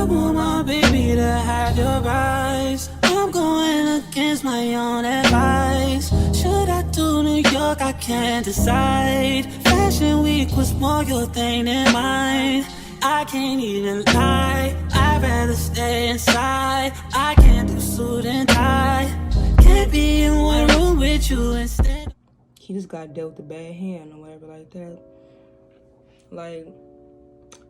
want my baby to have your eyes. I'm going against my own advice. Should I do New York? I can't decide. Fashion week was more your thing than mine. I can't even lie, I'd rather stay inside. I can't do suit and tie. Can't be in one room with you instead. He just got dealt a bad hand or whatever like that. Like,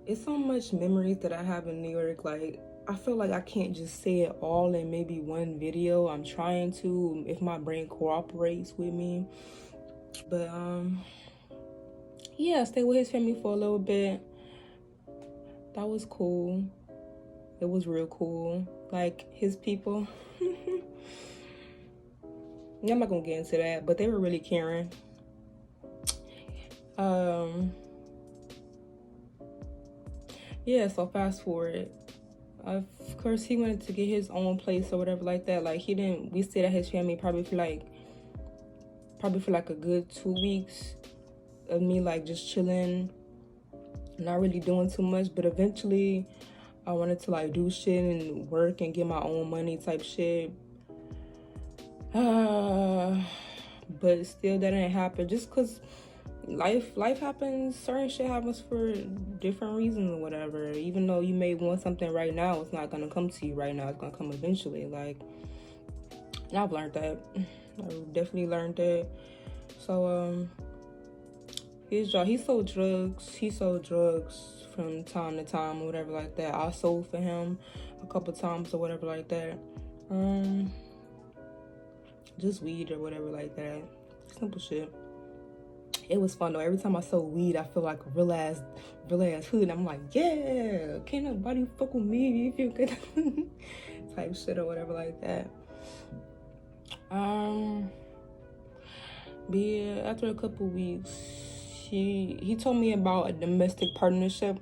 it's so much memories that I have in New York. Like, I feel like I can't just say it all in maybe one video. I'm trying to, if my brain cooperates with me. But yeah, I stayed with his family for a little bit. That was cool. It was real cool. Like, his people. Yeah, I'm not gonna get into that, but they were really caring. Yeah, so fast forward. Of course, he wanted to get his own place or whatever like that. Like, we stayed at his family probably for like a good 2 weeks of me like just chilling, not really doing too much. But eventually I wanted to like do shit and work and get my own money type shit. But still that didn't happen, just because life happens. Certain shit happens for different reasons or whatever. Even though you may want something right now, it's not gonna come to you right now. It's gonna come eventually. Like, and I've learned that. I definitely learned that. So his job, he sold drugs from time to time or whatever like that. I sold for him a couple times or whatever like that. Just weed or whatever like that. Simple shit. It was fun though. Every time I sold weed, I feel like a real ass hood. I'm like, yeah, can't nobody fuck with me if you could type shit or whatever like that. But yeah, after a couple weeks, he told me about a domestic partnership.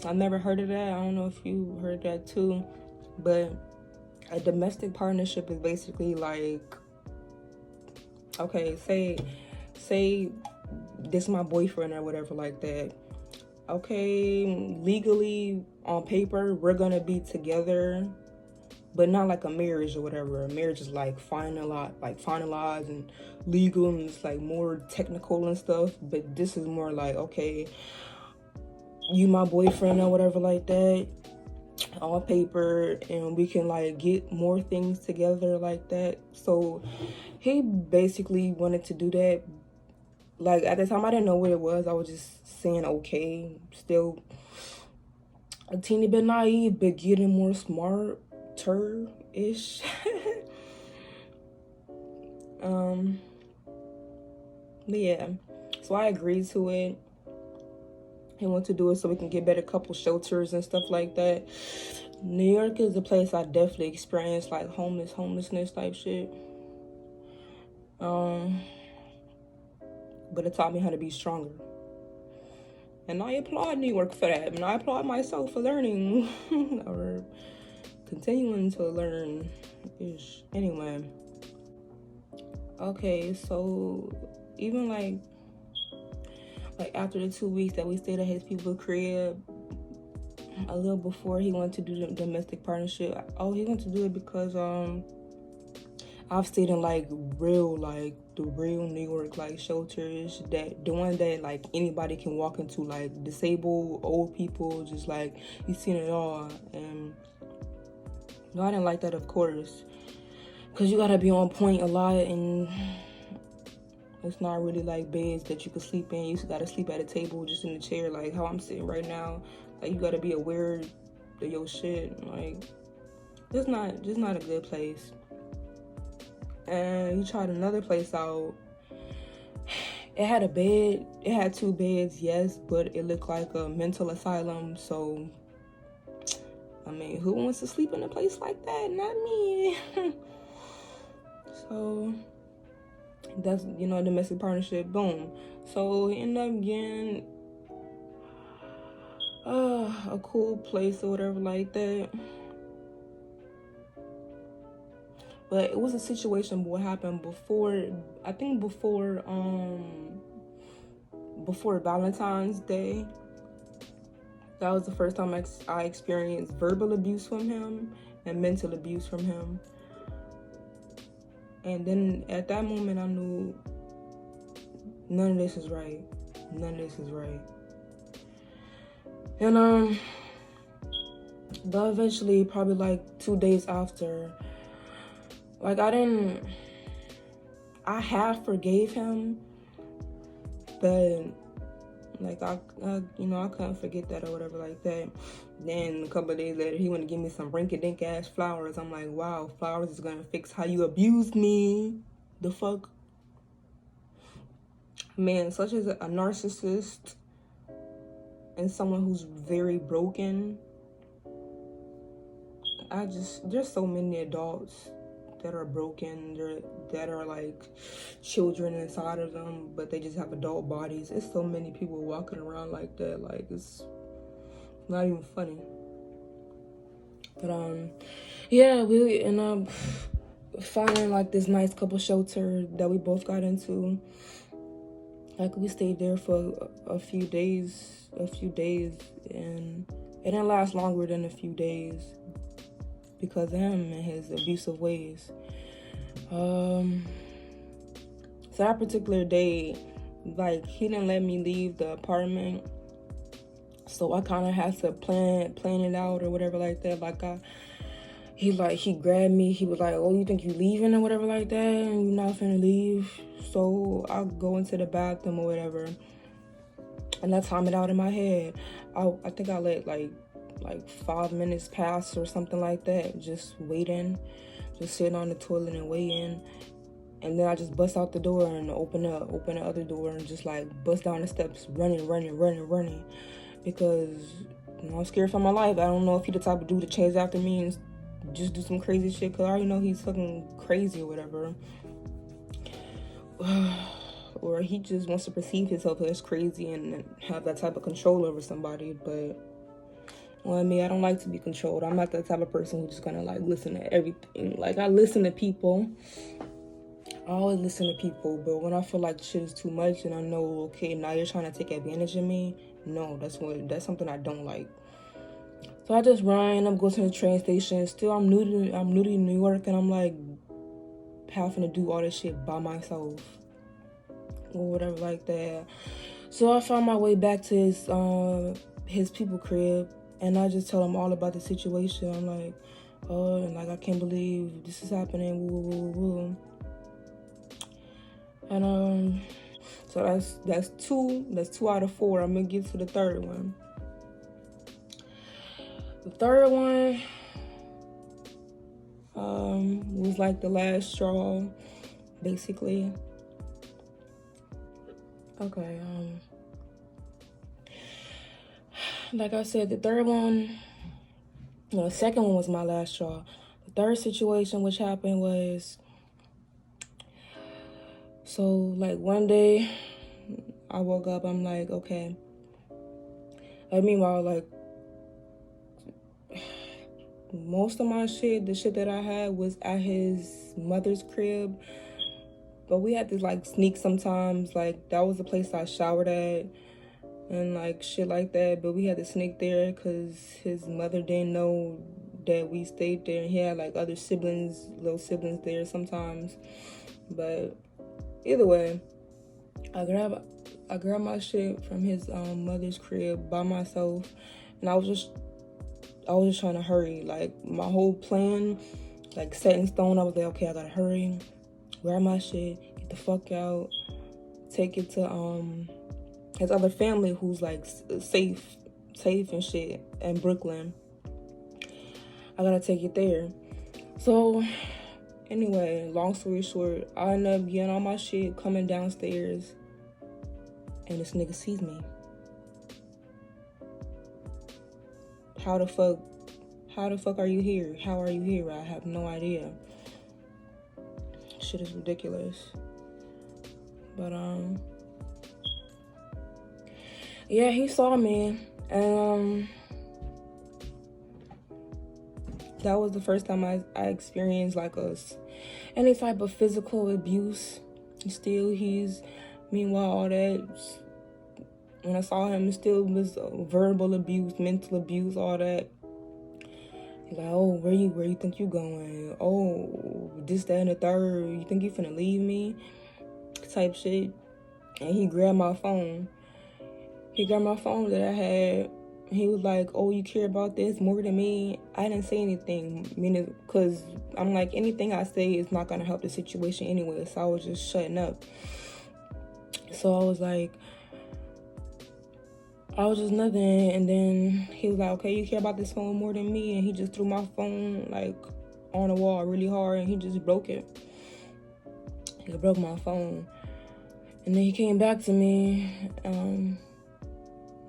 I never heard of that. I don't know if you heard that too, but a domestic partnership is basically like, okay, say this is my boyfriend or whatever like that. Okay, legally on paper we're gonna be together, but not like a marriage or whatever. A marriage is like finalized and legal, and it's like more technical and stuff. But this is more like, okay, you my boyfriend or whatever like that on paper, and we can like get more things together like that. So he basically wanted to do that. Like, at the time I didn't know what it was. I was just saying okay, still a teeny bit naive, but getting more smarter-ish. But yeah, so I agreed to it. He wanted to do it so we can get better couple shelters and stuff like that. New York is a place I definitely experienced like homelessness type shit. But it taught me how to be stronger. And I applaud New York for that. And I applaud myself for learning or continuing to learn ish. Anyway. Okay, so even like after the 2 weeks that we stayed at his people's crib, a little before he wanted to do the domestic partnership. Oh, he wanted to do it because I've stayed in like the real New York like shelters, that the one that like anybody can walk into, like disabled, old people, just like you've seen it all. And no, I didn't like that, of course, because you gotta be on point a lot, and it's not really like beds that you can sleep in. You just gotta sleep at a table, just in a chair, like how I'm sitting right now. Like, you gotta be aware of your shit. Like, just not a good place. And he tried another place out. It had a bed. It had 2 beds, yes, but it looked like a mental asylum. So, I mean, who wants to sleep in a place like that? Not me. So, that's, domestic partnership, boom. So, he ended up getting a cool place or whatever like that. But it was a situation what happened before Valentine's Day. That was the first time I experienced verbal abuse from him and mental abuse from him. And then at that moment, I knew none of this is right. None of this is right. And but eventually, probably like 2 days after, like I half forgave him, but like I couldn't forget that or whatever like that. Then a couple of days later, he wanted to give me some rinky-dink ass flowers. I'm like, wow, flowers is gonna fix how you abused me. The fuck? Man, such as a narcissist and someone who's very broken. There's so many adults that are broken, that are like children inside of them, but they just have adult bodies. It's so many people walking around like that. Like, it's not even funny. But yeah, we end up finding like this nice couple shelter that we both got into. Like, we stayed there for a few days, and it didn't last longer than a few days because of him and his abusive ways. So that particular day, like, he didn't let me leave the apartment, so I kind of had to plan it out or whatever like that. Like, he grabbed me. He was like, "Oh, you think you leaving or whatever like that, and you're not finna leave?" So I'll go into the bathroom or whatever, and I time it out in my head. I think I let like 5 minutes pass or something like that, just waiting, just sitting on the toilet and waiting. And then I just bust out the door and open the other door and just like bust down the steps, running, because I'm scared for my life. I don't know if he's the type of dude to chase after me and just do some crazy shit, because I already know he's fucking crazy or whatever. Or he just wants to perceive himself as crazy and have that type of control over somebody. But, well, I mean, I don't like to be controlled. I'm not that type of person who's just gonna like listen to everything. Like, I listen to people. I always listen to people, but when I feel like shit is too much and I know, okay, now you're trying to take advantage of me, no, that's something I don't like. So I just run, I'm going to the train station. Still, I'm new to New York, and I'm like having to do all this shit by myself or whatever like that. So I found my way back to his people crib, and I just tell him all about the situation. I'm like, oh, and like, I can't believe this is happening. Woo, woo, woo, woo. And so that's two out of 4. I'm gonna get to the third one. The third one was like the last straw, basically. Okay, like I said, the second one was my last straw. The third situation which happened was, so like one day I woke up, I'm like, okay. Meanwhile, like, most of the shit that I had was at his mother's crib. But we had to like sneak sometimes. Like, that was the place I showered at and like shit like that. But we had to sneak there because his mother didn't know that we stayed there. And he had like other little siblings there sometimes. But either way, I grabbed my shit from his mother's crib by myself, and I was just trying to hurry. Like, my whole plan, like, set in stone. I was like, okay, I gotta hurry, grab my shit, get the fuck out, take it to his other family who's like safe and shit in Brooklyn. I gotta take it there. So anyway, long story short, I ended up getting all my shit, coming downstairs, and this nigga sees me. How the fuck are you here? How are you here? I have no idea. Shit is ridiculous. But yeah, he saw me, and that was the first time I experienced like any type of physical abuse. Meanwhile, all that when I saw him, it still was verbal abuse, mental abuse, all that. He's like, oh, where you think you going? Oh, this, that, and the third. You think you finna leave me? Type shit. And he grabbed my phone. He grabbed my phone that I had. He was like, oh, you care about this more than me? I didn't say anything, meaning, because I'm like, anything I say is not going to help the situation anyway, so I was just shutting up. So I was just nothing, and then he was like, okay, you care about this phone more than me? And he just threw my phone, like, on the wall really hard, and he just broke it. He broke my phone. And then he came back to me,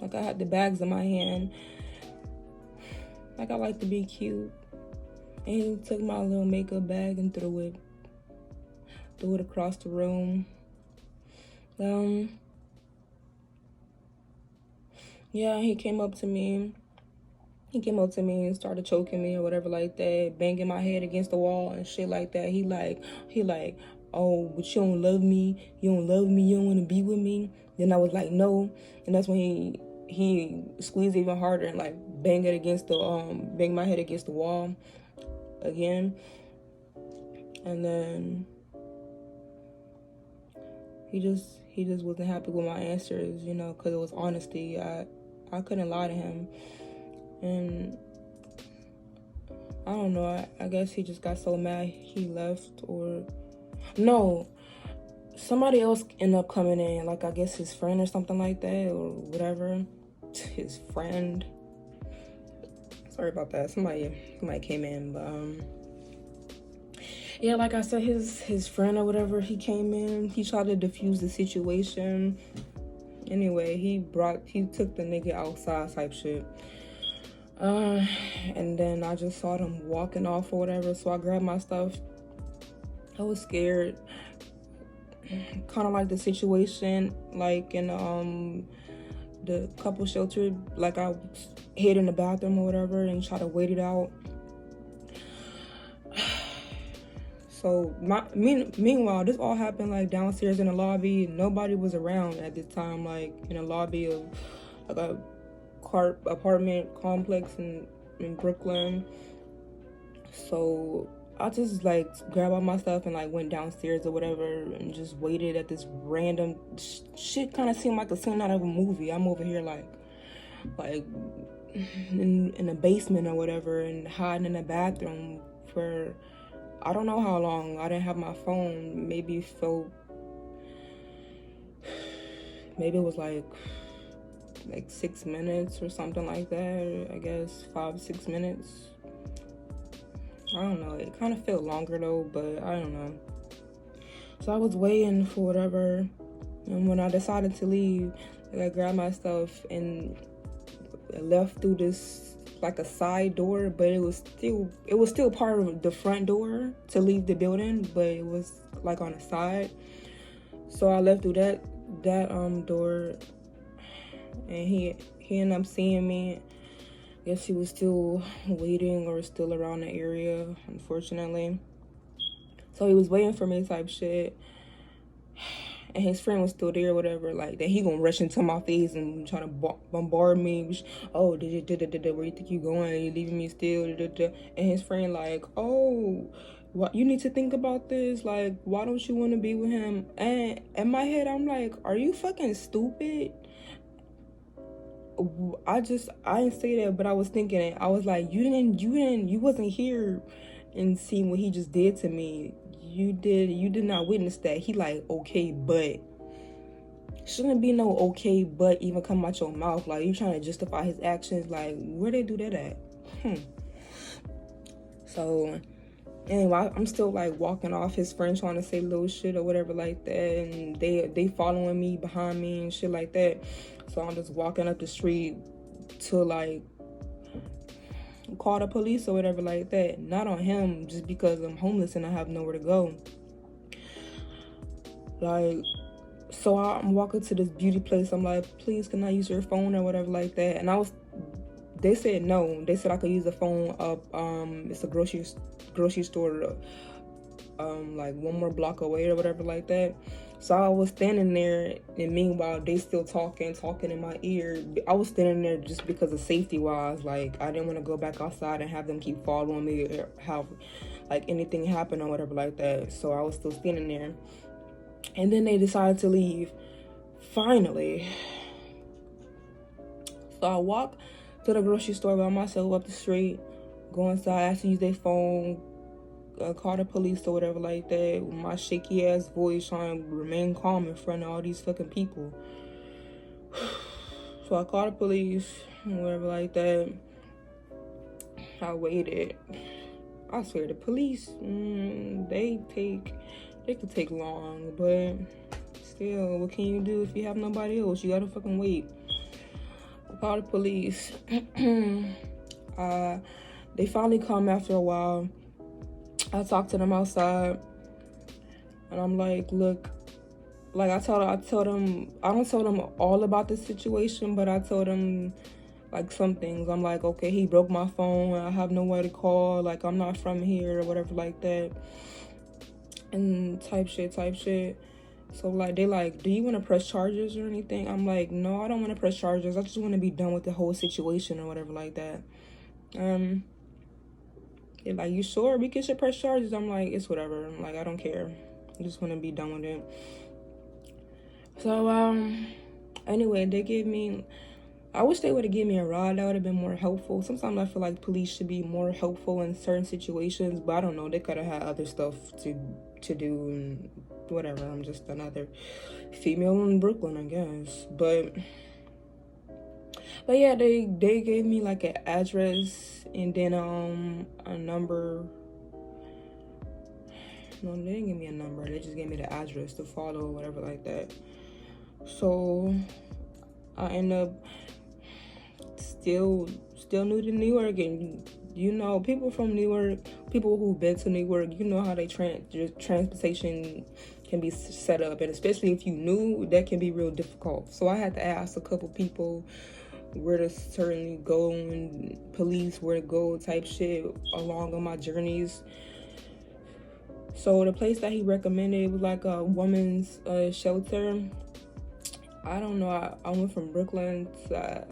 like I had the bags in my hand. Like I like to be cute. And he took my little makeup bag and threw it across the room. Yeah, he came up to me. He came up to me and started choking me or whatever like that, banging my head against the wall and shit like that. He like, oh, but you don't love me. You don't love me. You don't want to be with me. Then I was like, no. And that's when he squeezed even harder and like bang my head against the wall again. And then he just wasn't happy with my answers, you know, because it was honesty. I couldn't lie to him. And I don't know, I guess he just got so mad he left, or no, somebody else ended up coming in, like I guess his friend or something like that, or whatever. His friend, sorry about that, somebody came in, but yeah, like I said, his friend or whatever, he came in, he tried to defuse the situation. Anyway, he took the nigga outside type shit. And then I just saw them walking off or whatever, so I grabbed my stuff. I was scared, kind of like the situation, like in the couple shelter, like I hid in the bathroom or whatever and try to wait it out. So meanwhile, this all happened like downstairs in the lobby. Nobody was around at this time, like in a lobby of like a apartment complex in Brooklyn. So I just like grabbed all my stuff and like went downstairs or whatever and just waited at this random shit. Kind of seemed like a scene out of a movie. I'm over here like in a basement or whatever and hiding in the bathroom for I don't know how long. I didn't have my phone. Maybe it was like 6 minutes or something like that. I guess 5-6 minutes. I don't know. It kind of felt longer though, but I don't know. So I was waiting for whatever, and when I decided to leave, like, I grabbed my stuff and left through this like a side door, but it was still part of the front door to leave the building, but it was like on the side. So I left through that door, and he ended up seeing me. I guess he was still waiting or still around the area, unfortunately. So he was waiting for me type shit. And his friend was still there, whatever, like that he gonna rush into my face and try to bombard me. Oh, where you think you going? You leaving me still? And his friend like, oh, what, you need to think about this. Like, why don't you want to be with him? And in my head, I'm like, are you fucking stupid? I didn't say that, but I was thinking it. I was like, you wasn't here and seeing what he just did to me. You did not witness that. He like, okay, but shouldn't be no okay but even come out your mouth. Like, you trying to justify his actions. Like, where they do that at? So anyway, I'm still like walking off. His friends trying to say little shit or whatever like that, and they following me behind me and shit like that. So I'm just walking up the street to like call the police or whatever like that. Not on him, just because I'm homeless and I have nowhere to go. Like, so I'm walking to this beauty place. I'm like, please, can I use your phone or whatever like that? And they said no. They said I could use the phone up. It's a grocery store, like one more block away or whatever like that. So I was standing there, and meanwhile they still talking in my ear. I was standing there just because of safety wise. Like, I didn't want to go back outside and have them keep following me or have like anything happen or whatever like that. So I was still standing there, and then they decided to leave finally. So I walk to the grocery store by myself up the street, go inside, I have to use their phone, call the police or whatever like that, with my shaky ass voice trying to remain calm in front of all these fucking people. So I called the police, whatever like that. I waited. I swear, the police, they could take long, but still, what can you do if you have nobody else? You gotta fucking wait. I called the police. They finally come after a while. I talked to them outside, and I'm like, look, like I told them, I don't tell them all about the situation, but I told them like some things. I'm like, okay, he broke my phone, I have nowhere to call, like I'm not from here or whatever like that, and type shit. So like, they like, do you want to press charges or anything? I'm like, no, I don't want to press charges, I just want to be done with the whole situation or whatever like that. They're like, you sure we should press charges? I'm like, it's whatever. I'm like, I don't care. I just want to be done with it. So, anyway, they gave me, I wish they would have given me a ride. That would have been more helpful. Sometimes I feel like police should be more helpful in certain situations, but I don't know. They could have had other stuff to do and whatever. I'm just another female in Brooklyn, I guess. But yeah, they gave me like an address and then a number. No, they didn't give me a number. They just gave me the address to follow or whatever like that. So I end up still new to New York, and you know, people from New York, people who've been to New York, you know how they transportation can be set up, and especially if you new, that can be real difficult. So I had to ask a couple people where to certainly go and police where to go type shit along on my journeys. So the place that he recommended was like a woman's shelter. I don't know, I went from Brooklyn to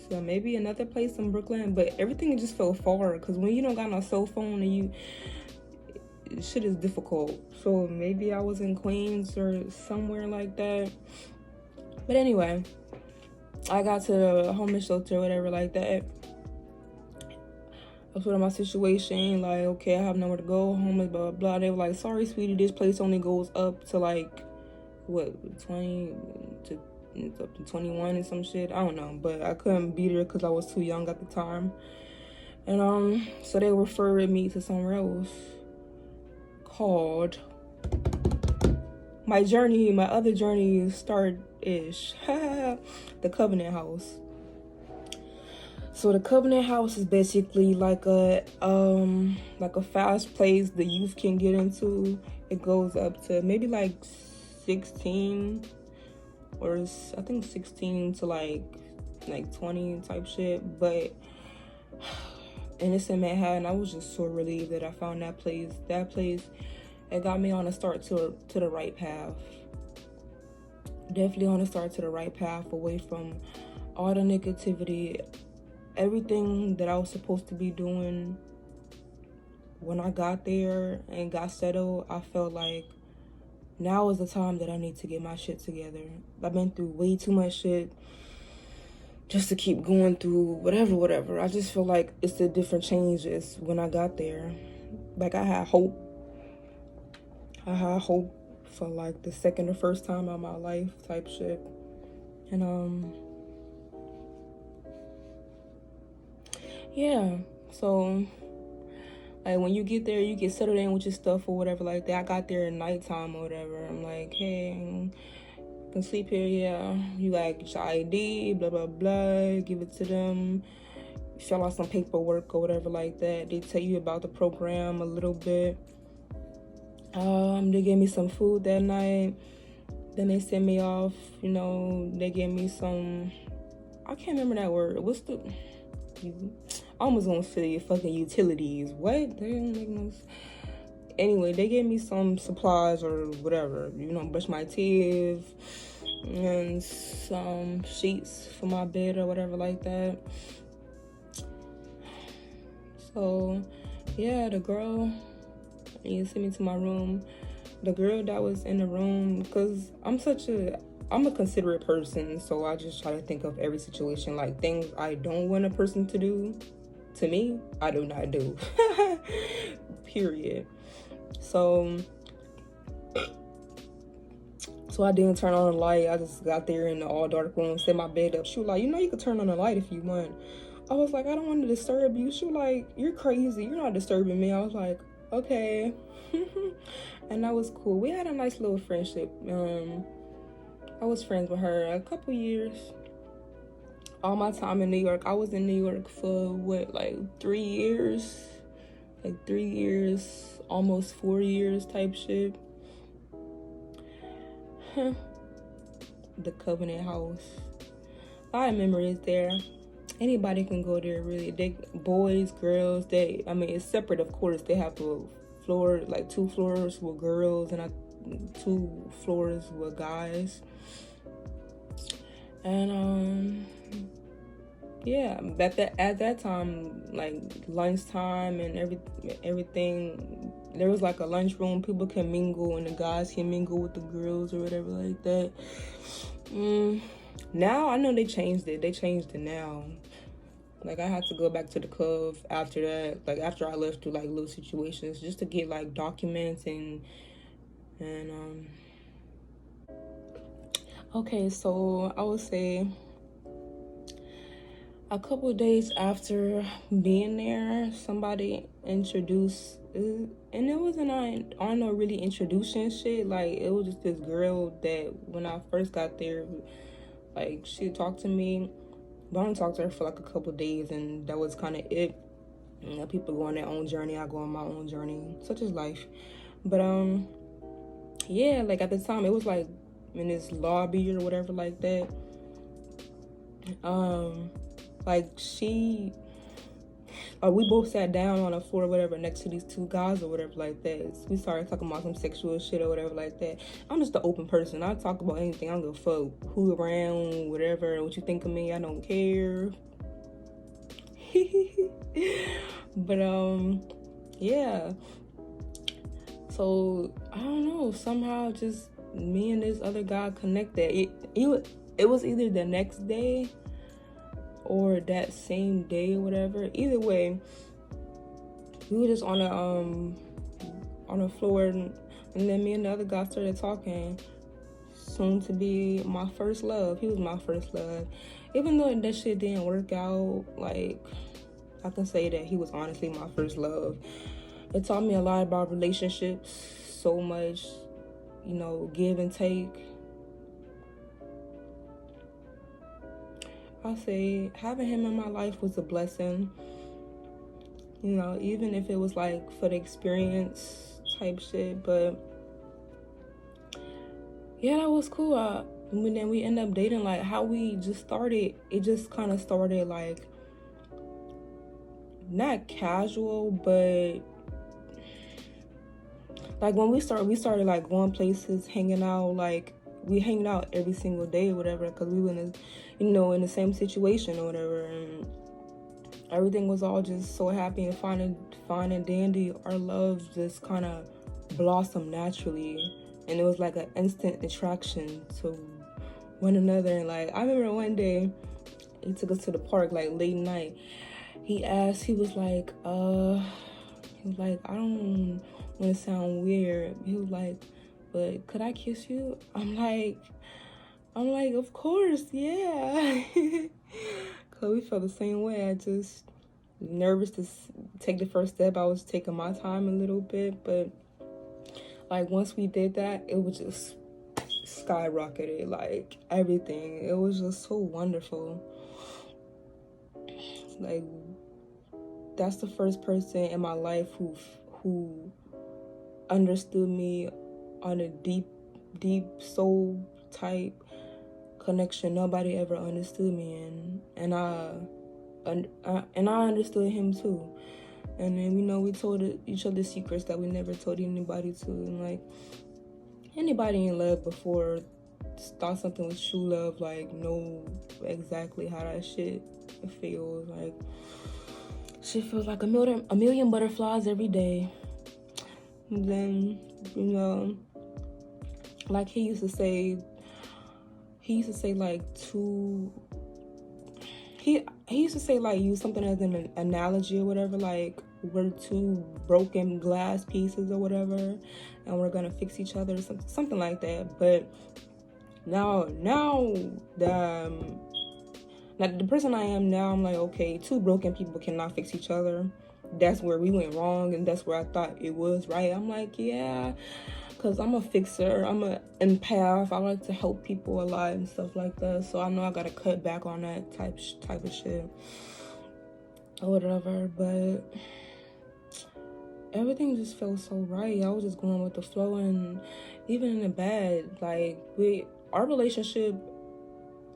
so maybe another place in Brooklyn, but everything just felt far because when you don't got no cell phone and shit is difficult. So maybe I was in Queens or somewhere like that. But anyway, I got to the homeless shelter or whatever like that. I was put in my situation, like, okay, I have nowhere to go, homeless, blah, blah, blah. They were like, sorry, sweetie, this place only goes up to like, what, 20 to up to 21 and some shit. I don't know, but I couldn't be there because I was too young at the time. And so they referred me to somewhere else called my other journey start-ish. The Covenant House. So the Covenant House is basically like a fast place the youth can get into. It goes up to maybe like 16 or I think 16 to like 20 type shit. But and it's in Manhattan. I was just so relieved that I found that place. That place, it got me on a start to the right path. Definitely on a start to the right path, away from all the negativity. Everything that I was supposed to be doing when I got there and got settled, I felt like now is the time that I need to get my shit together. I've been through way too much shit just to keep going through whatever. I just feel like it's the different changes when I got there. Like I had hope for like the second or first time in my life type shit. And yeah, so like when you get there, you get settled in with your stuff or whatever like that. I got there at nighttime or whatever. I'm like, hey, you can sleep here, yeah. You like your ID, blah blah blah, give it to them, fill out some paperwork or whatever like that. They tell you about the program a little bit. They gave me some food that night. Then they sent me off, you know, they gave me some, I can't remember that word. What's the, I almost gonna say fucking utilities. What? They don't make no sense. Anyway, they gave me some supplies or whatever, you know, brush my teeth and some sheets for my bed or whatever like that. So yeah, the girl, you sent me to my room. The girl that was in the room, because I'm a considerate person, so I just try to think of every situation, like things I don't want a person to do to me, I do not do. Period. So I didn't turn on the light. I just got there in the all dark room, set my bed up. She was like, you know, you could turn on the light if you want. I was like, I don't want to disturb you. She was like, you're crazy. You're not disturbing me. I was like, okay. And that was cool. We had a nice little friendship. I was friends with her a couple years. All my time in New York, I was in New York for what, like 3 years? Like 3 years, almost 4 years type shit. The Covenant House. A lot of memories there. Anybody can go there, really. They, boys, girls, I mean, it's separate, of course. They have a floor, like 2 floors with girls and 2 floors with guys. And yeah, at that time, like lunchtime and everything, there was like a lunchroom. People can mingle and the guys can mingle with the girls or whatever like that. Now I know they changed it. They changed it now. Like, I had to go back to the club after that. Like, after I left through like little situations, just to get like documents and okay, so I would say a couple of days after being there, somebody introduced, and it wasn't on no really introduction shit. Like, it was just this girl that when I first got there, like, she talked to me, but I only talked to her for like a couple of days, and that was kind of it. You know, people go on their own journey, I go on my own journey, such is life. But yeah, like at the time, it was like in this lobby or whatever like that. Like we both sat down on the floor or whatever next to these 2 guys or whatever like that. We started talking about some sexual shit or whatever like that. I'm just an open person. I talk about anything. I don't give a fuck who around, whatever, what you think of me. I don't care. But yeah. So I don't know. Somehow just me and this other guy connected. It was either the next day or that same day or whatever. Either way, we were just on the floor, and then me and the other guy started talking. Soon to be my first love. He was my first love. Even though that shit didn't work out, like, I can say that he was honestly my first love. It taught me a lot about relationships, so much, you know, give and take. I'll say having him in my life was a blessing. You know, even if it was like for the experience type shit, but yeah, that was cool. And then we ended up dating. Like, how we just started, it just kind of started like not casual, but like when we started like going places, hanging out. Like, we hanging out every single day or whatever, because we were in the same situation or whatever, and everything was all just so happy and fine and dandy. Our love just kind of blossomed naturally, and it was like an instant attraction to one another. And like, I remember one day he took us to the park like late night. He was like, I don't want to sound weird. He was like, but could I kiss you? I'm like, of course, yeah. Cause we felt the same way. I just nervous to take the first step. I was taking my time a little bit, but like once we did that, it was just skyrocketed. Like, everything, it was just so wonderful. Like, that's the first person in my life who understood me on a deep soul type connection. Nobody ever understood me, and I understood him too. And then, we told each other secrets that we never told anybody to. And, like, anybody in love before start something with true love, like, know exactly how that shit feels. Like, shit feels like a million butterflies every day. And then, like he used to say, like, he used to say, like, use something as an analogy or whatever, like, we're two broken glass pieces or whatever, and we're gonna fix each other, something like that. But now the person I am now, I'm like, okay, two broken people cannot fix each other. That's where we went wrong, and that's where I thought it was right. I'm like, yeah, because I'm a fixer, I'm an empath, I like to help people a lot and stuff like that. So I know I gotta cut back on that type of shit or whatever. But everything just felt so right. I was just going with the flow. And even in the bad, like, our relationship,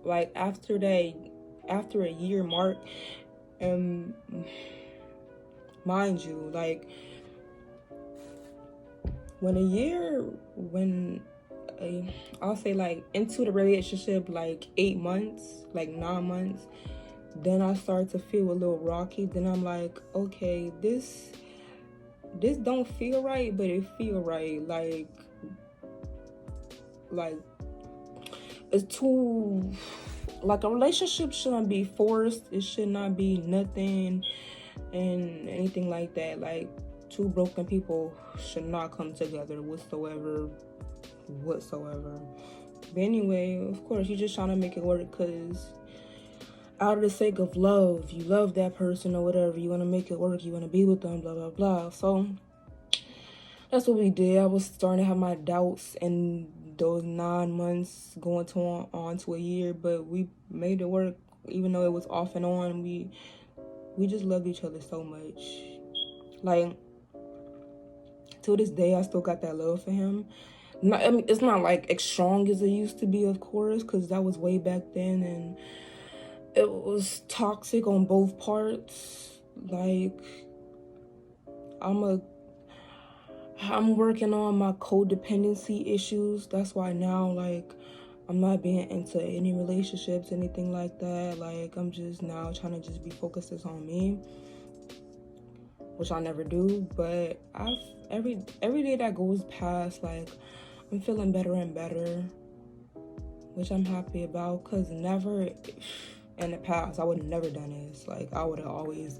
like, after a year mark, and mind you, like, I'll say, like, into the relationship, like 8 months, like 9 months, then I start to feel a little rocky. Then I'm like, okay, this don't feel right, but it feel right. Like it's too, like, a relationship shouldn't be forced. It should not be nothing and anything like that. Like, two broken people should not come together whatsoever. But anyway, of course, you're just trying to make it work because out of the sake of love, you love that person or whatever, you want to make it work, you want to be with them, blah blah blah. So that's what we did. I was starting to have my doubts in those 9 months, going on to a year, but we made it work. Even though it was off and on, we just loved each other so much. Like, to this day, I still got that love for him. I mean, it's not like as strong as it used to be, of course, because that was way back then, and it was toxic on both parts. Like, I'm working on my codependency issues. That's why now, like, I'm not being into any relationships, anything like that. Like, I'm just now trying to just be focused on me, which I never do. But every day that goes past, like, I'm feeling better and better, which I'm happy about, because never in the past I would have never done this. Like, I would have always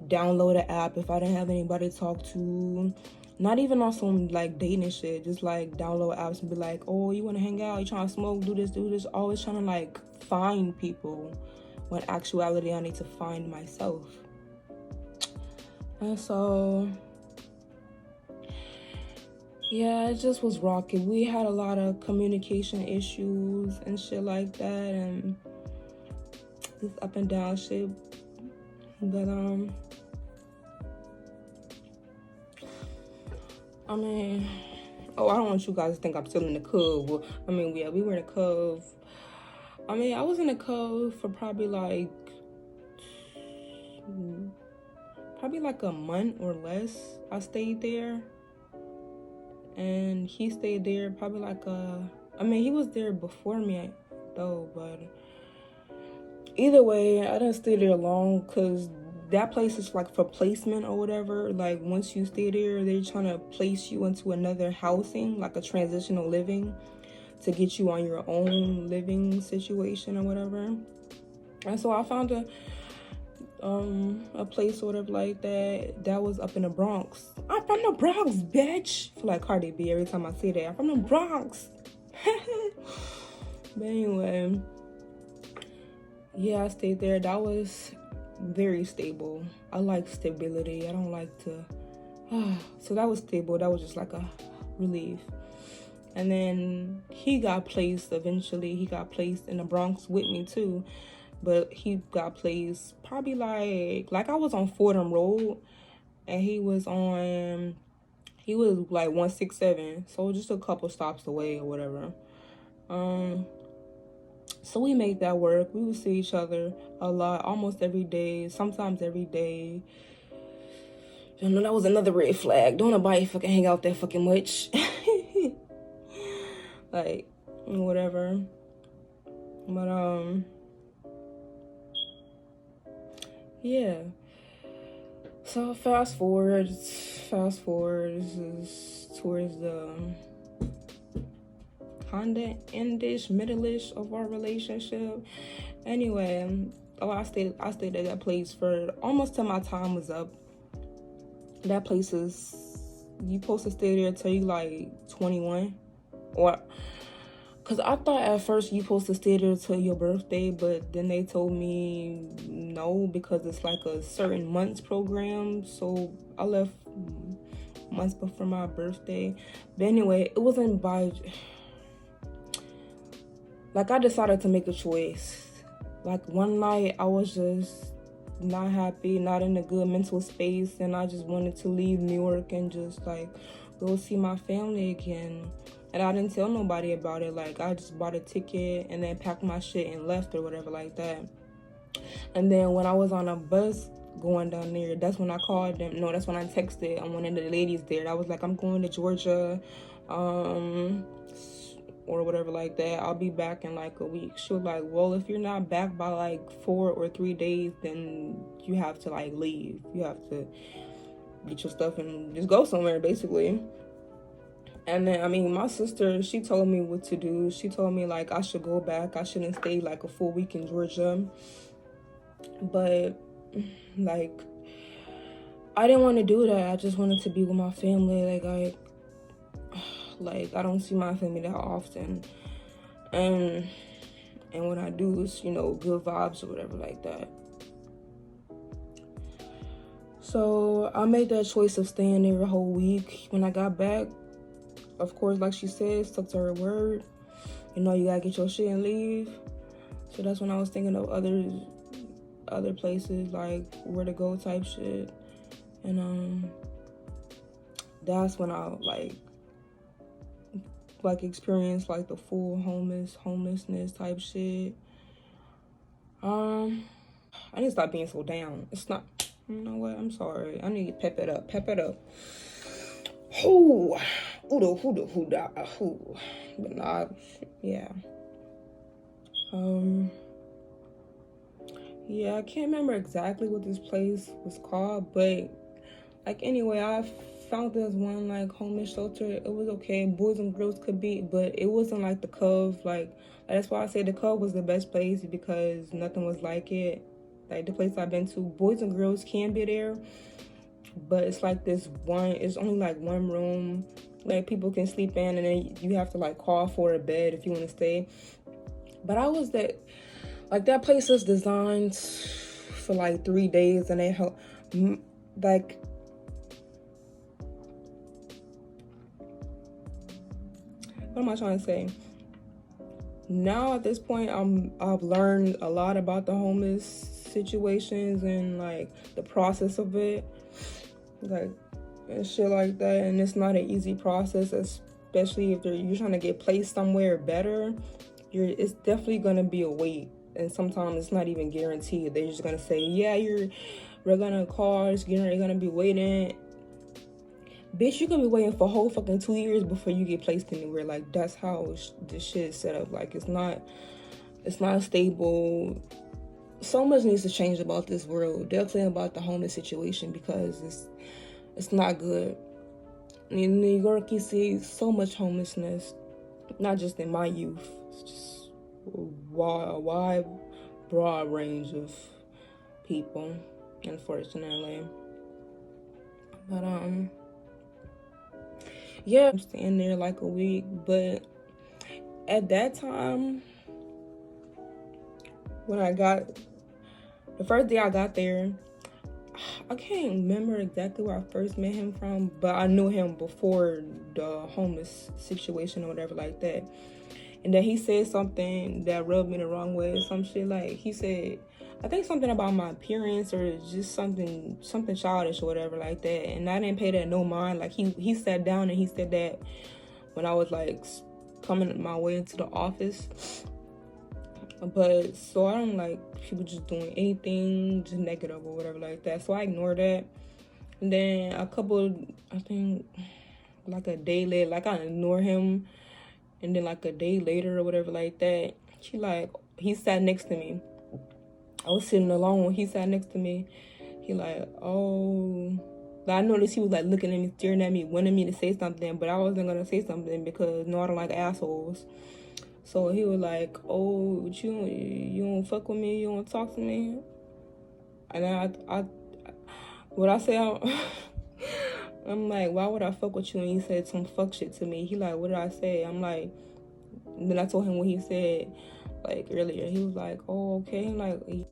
downloaded an app if I didn't have anybody to talk to. Not even on some, like, dating shit, just, like, download apps and be like, oh, you want to hang out, you trying to smoke, do this, always trying to, like, find people, when actuality I need to find myself. And so, yeah, it just was rocky. We had a lot of communication issues and shit like that, and this up and down shit. But I mean, I don't want you guys to think I'm still in the Cove. I mean, yeah, we were in the Cove. I mean, I was in the Cove for probably like a month or less. I stayed there. And he stayed there probably he was there before me though, but either way, I didn't stay there long, because that place is like for placement or whatever. Like, once you stay there, they're trying to place you into another housing, like a transitional living, to get you on your own living situation or whatever. And so I found a place or whatever like that was up in the Bronx. I'm from the Bronx, bitch. I feel like Cardi B every time I say that. I'm from the Bronx. But anyway, yeah, I stayed there. That was very stable. I like stability. I don't like to so that was stable. That was just like a relief. And then he got placed eventually. He got placed in the Bronx with me too. But he got placed probably like I was on Fordham Road, and he was like 167, so just a couple stops away or whatever. So we made that work. We would see each other a lot, almost every day, sometimes every day. You know, that was another red flag. Don't nobody fucking hang out that fucking much. Like, whatever. But, yeah. So, fast forward. This is towards the kinda endish, middle-ish of our relationship. Anyway, I stayed at that place for almost till my time was up. That place is, you supposed to stay there till you like 21, or because I thought at first you supposed to stay there till your birthday, but then they told me no, because it's like a certain months program. So I left months before my birthday. But anyway, it wasn't by, like, I decided to make a choice. Like, one night I was just not happy, not in a good mental space, and I just wanted to leave New York and just like go see my family again. And I didn't tell nobody about it. Like, I just bought a ticket and then packed my shit and left or whatever like that. And then when I was on a bus going down there, that's when I called them. No, that's when I texted one of the ladies there. I was like, I'm going to Georgia, or whatever like that. I'll be back in like a week. She was like, well, if you're not back by like 4 or 3 days, then you have to like leave. You have to get your stuff and just go somewhere, basically. And then, I mean, my sister, she told me what to do. She told me, like, I should go back. I shouldn't stay, like, a full week in Georgia. But, like, I didn't want to do that. I just wanted to be with my family. Like, I don't see my family that often. And when I do, it's, you know, good vibes or whatever like that. So, I made that choice of staying there a whole week. When I got back, of course, like she said, stuck to her word. You know, you gotta get your shit and leave. So that's when I was thinking of other places, like where to go type shit. And that's when I like experienced like the full homelessness type shit. I need to stop being so down. It's not, you know what? I'm sorry. I need to pep it up. Who? But nah, yeah. Yeah, I can't remember exactly what this place was called, but like anyway, I found this one like homeless shelter. It was okay. Boys and girls could be, but it wasn't like the Cove. Like that's why I say the Cove was the best place, because nothing was like it. Like the place I've been to, boys and girls can be there, but it's like this one, it's only like one room, like people can sleep in, and then you have to like call for a bed if you want to stay. But I was that place is designed for like 3 days, and they help, like, what am I trying to say? Now at this point, I've learned a lot about the homeless situations and like the process of it, like and shit like that. And it's not an easy process, especially if you're trying to get placed somewhere better. It's definitely gonna be a wait, and sometimes it's not even guaranteed. They're just gonna say, yeah, we're gonna call, you're gonna be waiting. Bitch, you're gonna be waiting for a whole fucking 2 years before you get placed anywhere. Like, that's how this shit is set up. Like, it's not stable. So much needs to change about this world, definitely about the homeless situation, because it's not good. In New York, you see so much homelessness, not just in my youth. It's just a wide, broad range of people, unfortunately. But yeah, I'm staying there like a week. But at that time, when the first day I got there, I can't remember exactly where I first met him from, but I knew him before the homeless situation or whatever like that. And then he said something that rubbed me the wrong way. Some shit like, he said, I think something about my appearance or just something childish or whatever like that. And I didn't pay that no mind. Like he sat down and he said that when I was like coming my way into the office. But so I don't like people just doing anything just negative or whatever like that. So I ignored that. And then I think like a day later, like I ignore him. And then like a day later or whatever like that, he sat next to me. I was sitting alone. He sat next to me. He like, oh. I noticed he was like looking at me, staring at me, wanting me to say something, but I wasn't gonna say something because no, I don't like assholes. So he was like, oh, you don't fuck with me, you don't talk to me. And what I say, I'm like, why would I fuck with you? And he said some fuck shit to me. He like, what did I say? I'm like, then I told him what he said like earlier. He was like, oh, okay. Like,